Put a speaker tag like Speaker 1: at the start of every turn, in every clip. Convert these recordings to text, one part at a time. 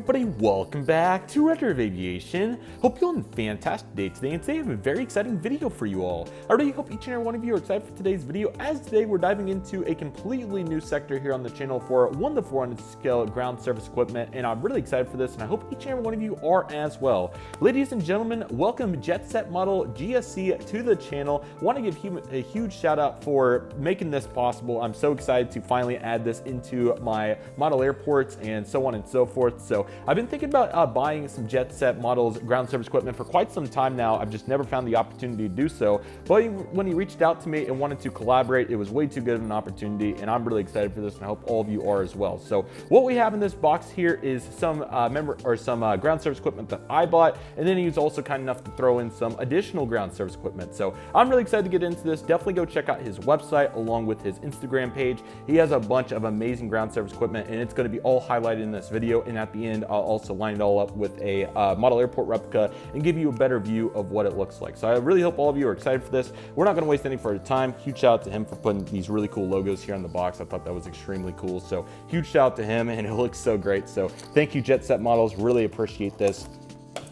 Speaker 1: everybody, welcome back to Red Dwarf Aviation. Hope you're on a fantastic day today, and today I have a very exciting video for you all. I really hope each and every one of you are excited for today's video, as today we're diving into a completely new sector here on the channel for 1 to 400 scale ground service equipment, and I'm really excited for this, and I hope each and every one of you are as well. Ladies and gentlemen, welcome JetSet Model GSC to the channel. I want to give a huge shout out for making this possible. I'm so excited to finally add this into my model airports and so on and so forth. So I've been thinking about buying some JetSet Models ground service equipment for quite some time now. I've just never found the opportunity to do so. But when he reached out to me and wanted to collaborate, it was way too good of an opportunity, and I'm really excited for this, and I hope all of you are as well. So what we have in this box here is some ground service equipment that I bought, and then he was also kind enough to throw in some additional ground service equipment. So I'm really excited to get into this. Definitely go check out his website along with his Instagram page. He has a bunch of amazing ground service equipment, and it's going to be all highlighted in this video, and at the end I'll also line it all up with a model airport replica and give you a better view of what it looks like. So I really hope all of you are excited for this. We're not going to waste any further time. Huge shout out to him for putting these really cool logos here on the box. I thought that was extremely cool, so huge shout out to him, and it looks so great. So thank you, JetSet Models, really appreciate this.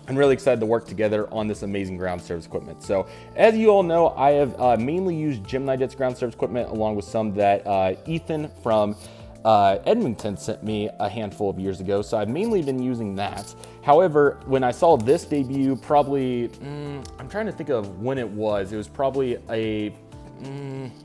Speaker 1: I'm really excited to work together on this amazing ground service equipment. So as you all know, I have mainly used Gemini Jets ground service equipment, along with some that Ethan from Edmonton sent me a handful of years ago. So I've mainly been using that. However, when I saw this debut, probably, I'm trying to think of when it was probably a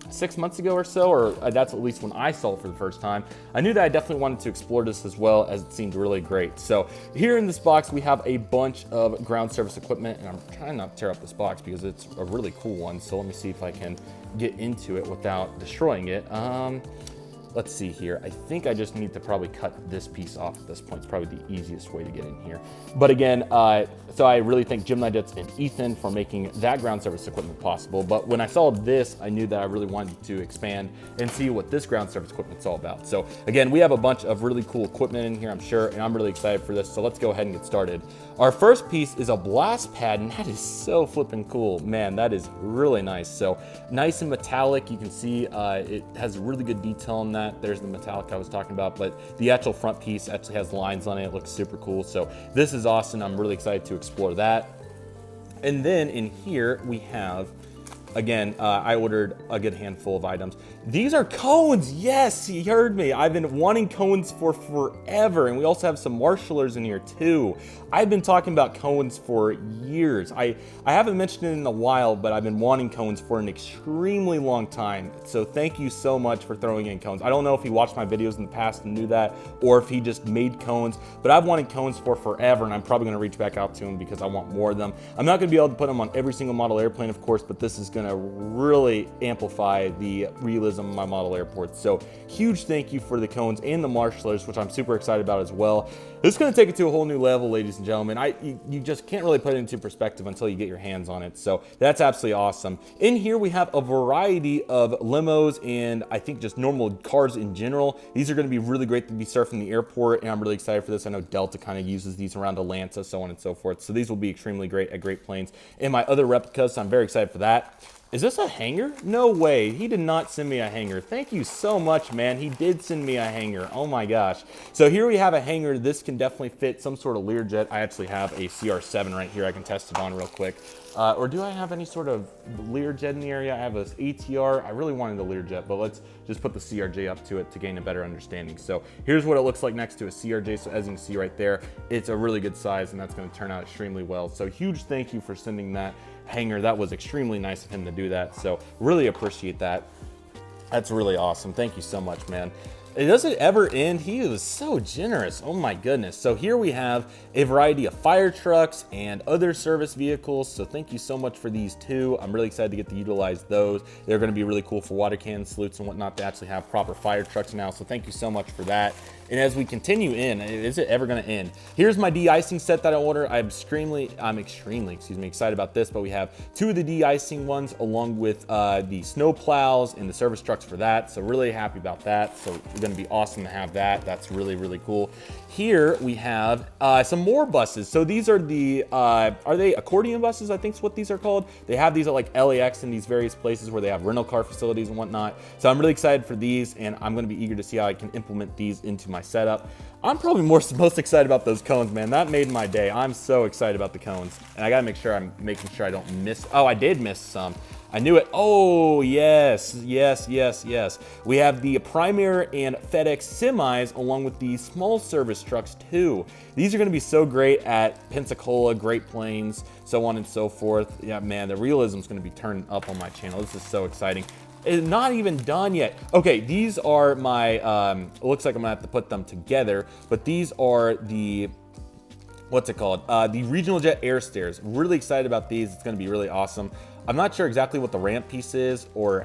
Speaker 1: 6 months ago or so, or that's at least when I saw it for the first time. I knew that I definitely wanted to explore this as well, as it seemed really great. So here in this box, we have a bunch of ground service equipment, and I'm trying not to tear up this box because it's a really cool one. So let me see if I can get into it without destroying it. Let's see here. I think I just need to probably cut this piece off at this point. It's probably the easiest way to get in here. But again, so I really thank Gemini Jets and Ethan for making that ground service equipment possible. But when I saw this, I knew that I really wanted to expand and see what this ground service equipment's all about. So again, we have a bunch of really cool equipment in here, I'm sure, and I'm really excited for this. So let's go ahead and get started. Our first piece is a blast pad, and that is so flipping cool. Man, that is really nice. So nice and metallic. You can see it has really good detail on that. There's the metallic I was talking about, but the actual front piece actually has lines on it. It looks super cool. So this is awesome. I'm really excited to explore that. And then in here we have, again, I ordered a good handful of items. These are cones. Yes, you heard me. I've been wanting cones for forever. And we also have some marshallers in here too. I've been talking about cones for years. I haven't mentioned it in a while, but I've been wanting cones for an extremely long time. So thank you so much for throwing in cones. I don't know if he watched my videos in the past and knew that, or if he just made cones, but I've wanted cones for forever, and I'm probably gonna reach back out to him because I want more of them. I'm not gonna be able to put them on every single model airplane, of course, but this is gonna really amplify the realism of my model airports. So huge thank you for the cones and the marshallers, which I'm super excited about as well. This is going to take it to a whole new level, ladies and gentlemen. You just can't really put it into perspective until you get your hands on it. So that's absolutely awesome. In here we have a variety of limos and I think just normal cars in general. These are going to be really great to be surfing the airport, and I'm really excited for this. I know Delta kind of uses these around Atlanta, so on and so forth. So these will be extremely great at Great Plains and my other replicas. So I'm very excited for that. Is this a hanger? No way. He did not send me a hanger. Thank you so much, man. He did send me a hanger. Oh my gosh. So here we have a hanger. This can definitely fit some sort of Learjet. I actually have a CR7 right here. I can test it on real quick. Or do I have any sort of Learjet in the area? I have a ATR. I really wanted a Learjet, but let's just put the CRJ up to it to gain a better understanding. So here's what it looks like next to a CRJ. So as you can see right there, it's a really good size, and that's going to turn out extremely well. So huge thank you for sending that hanger. That was extremely nice of him to do that. So really appreciate that. That's really awesome. Thank you so much, man. It doesn't ever end. He was so generous. Oh my goodness. So here we have a variety of fire trucks and other service vehicles. So thank you so much for these too. I'm really excited to get to utilize those. They're going to be really cool for water cannon salutes and whatnot to actually have proper fire trucks now. So thank you so much for that. And as we continue in, is it ever going to end? Here's my de-icing set that I ordered. I'm extremely excited about this, but we have 2 of the de-icing ones along with the snow plows and the service trucks for that. So really happy about that. So going to be awesome to have that. That's really, really cool. Here we have some more buses. So these are the, are they accordion buses? I think is what these are called. They have these at like LAX and these various places where they have rental car facilities and whatnot. So I'm really excited for these, and I'm going to be eager to see how I can implement these into my setup. I'm probably most excited about those cones, man. That made my day. I'm so excited about the cones, and I gotta make sure I'm making sure I don't miss. Oh, I did miss some. I knew it. Oh, yes, yes, yes, yes. We have the Premier and FedEx semis along with the small service trucks too. These are gonna be so great at Pensacola, Great Plains, so on and so forth. Yeah, man, the realism is gonna be turned up on my channel. This is so exciting. It's not even done yet. Okay, these are my, it looks like I'm gonna have to put them together, but these are the, what's it called? The Regional Jet Air Stairs. Really excited about these. It's gonna be really awesome. I'm not sure exactly what the ramp piece is or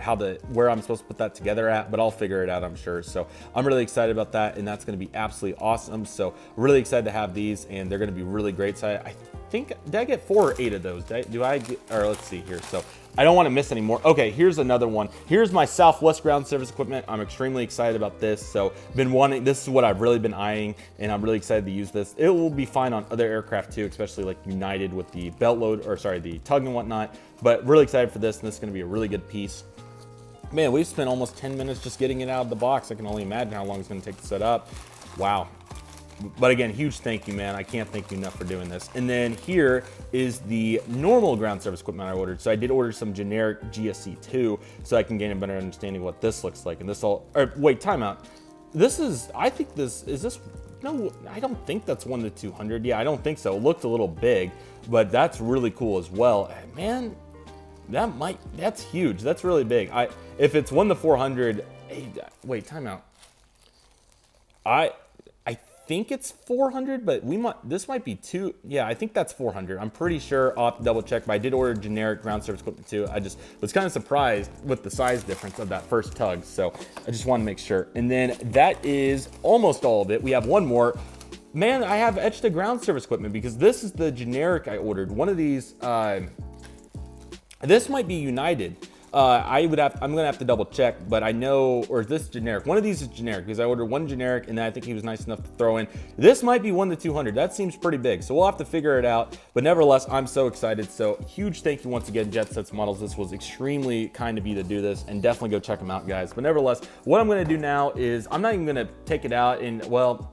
Speaker 1: where I'm supposed to put that together at, but I'll figure it out, I'm sure. So I'm really excited about that, and that's gonna be absolutely awesome. So really excited to have these, and they're gonna be really great. So I think, did I get 4 or 8 of those? Do I get, or let's see here. So I don't want to miss any more. Okay, here's another one. Here's my Southwest ground service equipment. I'm extremely excited about this. So been wanting, this is what I've really been eyeing, and I'm really excited to use this. It will be fine on other aircraft too, especially like United with the belt load, or sorry, the tug and whatnot. But really excited for this, and this is gonna be a really good piece. Man, we've spent almost 10 minutes just getting it out of the box. I can only imagine how long it's gonna take to set up. Wow. But again, huge thank you, man. I can't thank you enough for doing this. And then here is the normal ground service equipment I ordered. So I did order some generic GSC too, so I can gain a better understanding of what this looks like. And this all, or wait, timeout. This is, I think this, is this, no, I don't think that's 1-200. Yeah, I don't think so. It looked a little big, but that's really cool as well. Man, that's huge. That's really big. If it's 1-400, hey, wait, timeout. I think it's 400, but this might be 2. Yeah, I think that's 400. I'm pretty sure. I'll have to double check, but I did order generic ground service equipment too. I just was kind of surprised with the size difference of that first tug, so I just want to make sure. And then that is almost all of it. We have one more. Man, I have etched the ground service equipment because this is the generic I ordered. One of these, this might be United. I'm gonna have to double check, but I know, or is this generic? One of these is generic because I ordered one generic, and then I think he was nice enough to throw in. This might be 1-200. That seems pretty big, so we'll have to figure it out. But nevertheless, I'm so excited. So huge thank you once again, Jet Sets Models. This was extremely kind of you to do this, and definitely go check them out, guys. But nevertheless, what I'm gonna do now is I'm not even gonna take it out, and well,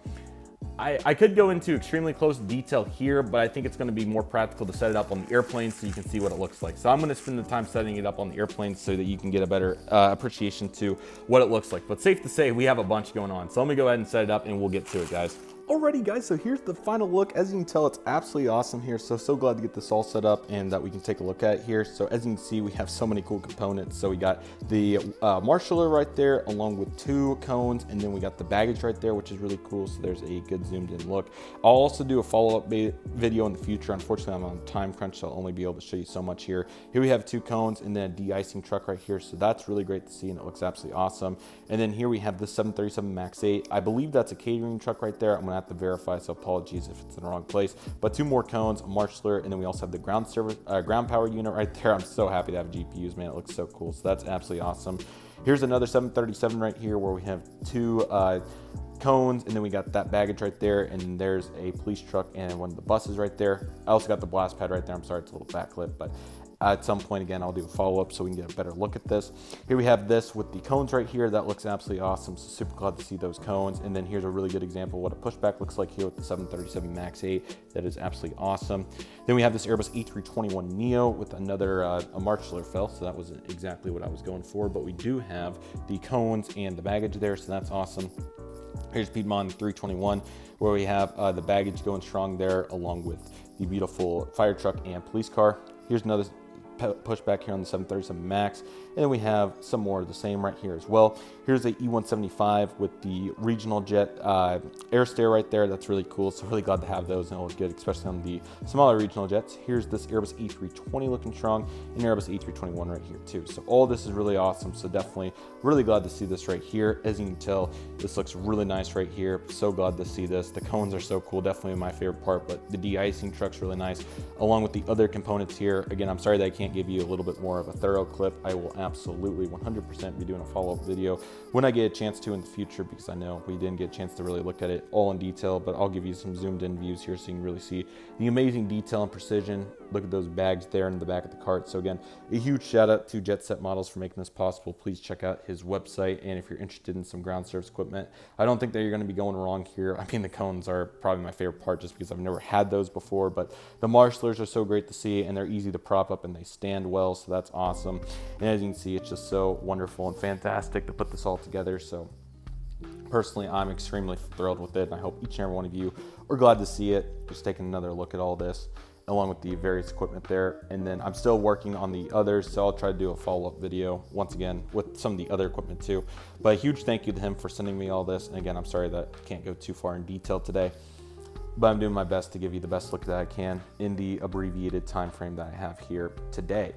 Speaker 1: I could go into extremely close detail here, but I think it's gonna be more practical to set it up on the airplane so you can see what it looks like. So I'm gonna spend the time setting it up on the airplane so that you can get a better appreciation to what it looks like. But safe to say, we have a bunch going on. So let me go ahead and set it up, and we'll get to it, guys. Alrighty guys, so here's the final look. As you can tell, it's absolutely awesome here. So glad to get this all set up and that we can take a look at here. So as you can see, we have so many cool components. So we got the marshaller right there along with 2 cones, and then we got the baggage right there, which is really cool. So there's a good zoomed in look. I'll also do a follow-up video in the future. Unfortunately, I'm on a time crunch, so I'll only be able to show you so much here. Here we have 2 cones and then a de-icing truck right here. So that's really great to see, and it looks absolutely awesome. And then here we have the 737 MAX 8. I believe that's a catering truck right there. I'm gonna have to verify, so apologies if it's in the wrong place. But 2 more cones, a marshaller, and then we also have the ground power unit right there. I'm so happy to have GPUs, man. It looks so cool. So that's absolutely awesome. Here's another 737 right here where we have 2 cones, and then we got that baggage right there, and there's a police truck and one of the buses right there. I also got the blast pad right there. I'm sorry, it's a little backlit, but at some point, again, I'll do a follow-up so we can get a better look at this. Here we have this with the cones right here. That looks absolutely awesome. So super glad to see those cones. And then here's a really good example of what a pushback looks like here with the 737 MAX 8. That is absolutely awesome. Then we have this Airbus A321neo with another a marshaller fill. So that was exactly what I was going for. But we do have the cones and the baggage there, so that's awesome. Here's Piedmont 321, where we have the baggage going strong there, along with the beautiful fire truck and police car. Here's another pushback here on the 737 MAX, and then we have some more of the same right here as well. Here's a E175 with the regional jet air stair right there. That's really cool, so really glad to have those, and it looks good, especially on the smaller regional jets. Here's this Airbus E320 looking strong, and Airbus E321 right here too. So all this is really awesome, so definitely really glad to see this right here. As you can tell, this looks really nice right here. So glad to see this. The cones are so cool, definitely my favorite part, but the de-icing truck's really nice, along with the other components here. Again, I'm sorry that I can't can't give you a little bit more of a thorough clip, I will absolutely 100% be doing a follow-up video when I get a chance to in the future, because I know we didn't get a chance to really look at it all in detail, but I'll give you some zoomed in views here so you can really see the amazing detail and precision. Look at those bags there in the back of the cart. So again, a huge shout out to Jet Set Models for making this possible. Please check out his website, and if you're interested in some ground service equipment, I don't think that you're going to be going wrong here. I mean, the cones are probably my favorite part just because I've never had those before, but the Marshallers are so great to see, and they're easy to prop up and they stand well, so that's awesome. And as you can see, it's just so wonderful and fantastic to put this all together. So personally, I'm extremely thrilled with it, and I hope each and every one of you are glad to see it. Just taking another look at all this, along with the various equipment there. And then I'm still working on the others, so I'll try to do a follow-up video once again with some of the other equipment too. But a huge thank you to him for sending me all this. And again, I'm sorry that I can't go too far in detail today, but I'm doing my best to give you the best look that I can in the abbreviated time frame that I have here today.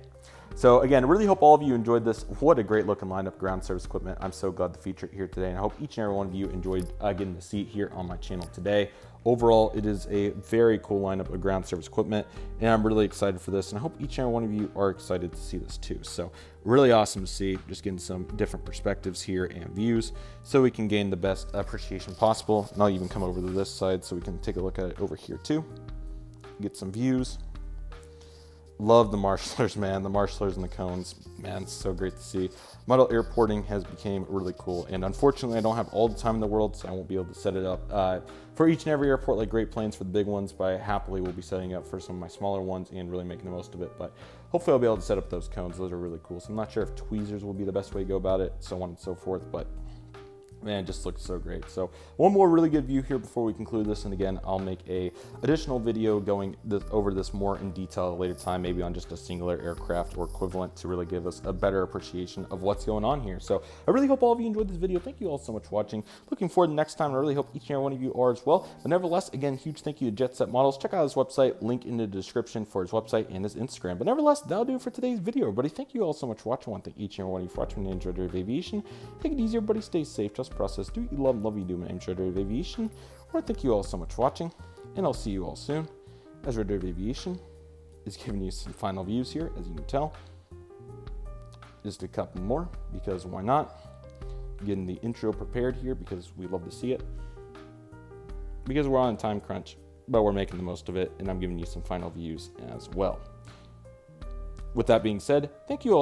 Speaker 1: So again, I really hope all of you enjoyed this. What a great looking lineup ground service equipment. I'm so glad to feature it here today, and I hope each and every one of you enjoyed getting to see it here on my channel today. Overall, it is a very cool lineup of ground service equipment, and I'm really excited for this, and I hope each and every one of you are excited to see this too. So really awesome to see, just getting some different perspectives here and views so we can gain the best appreciation possible. And I'll even come over to this side so we can take a look at it over here too, get some views. Love the Marshallers, man. The Marshallers and the cones, man, it's so great to see. Model airporting has become really cool, and unfortunately I don't have all the time in the world, so I won't be able to set it up for each and every airport like Great Plains for the big ones, but I happily will be setting up for some of my smaller ones and really making the most of it. But hopefully I'll be able to set up those cones. Those are really cool. So I'm not sure if tweezers will be the best way to go about it, so on and so forth, but man, it just looks so great. So one more really good view here before we conclude this, and again, I'll make a additional video going over this more in detail at a later time, maybe on just a singular aircraft or equivalent, to really give us a better appreciation of what's going on here. So I really hope all of you enjoyed this video. Thank you all so much for watching. Looking forward to next time. I really hope each and every one of you are as well. But nevertheless, again, huge thank you to Jet Set Models. Check out his website, link in the description for his website and his Instagram. But nevertheless, that'll do it for today's video, everybody. Thank you all so much for watching. I want to thank each and every one of you for watching and enjoy Derivative Aviation. Take it easy, everybody. Stay safe. Trust process. Do what you love. Love you do. My name's Derivative Aviation. I want to thank you all so much for watching, and I'll see you all soon, as Derivative Aviation is giving you some final views here, as you can tell. Just a couple more, because why not? Getting the intro prepared here, because we love to see it. Because we're on a time crunch, but we're making the most of it, and I'm giving you some final views as well. With that being said, thank you all.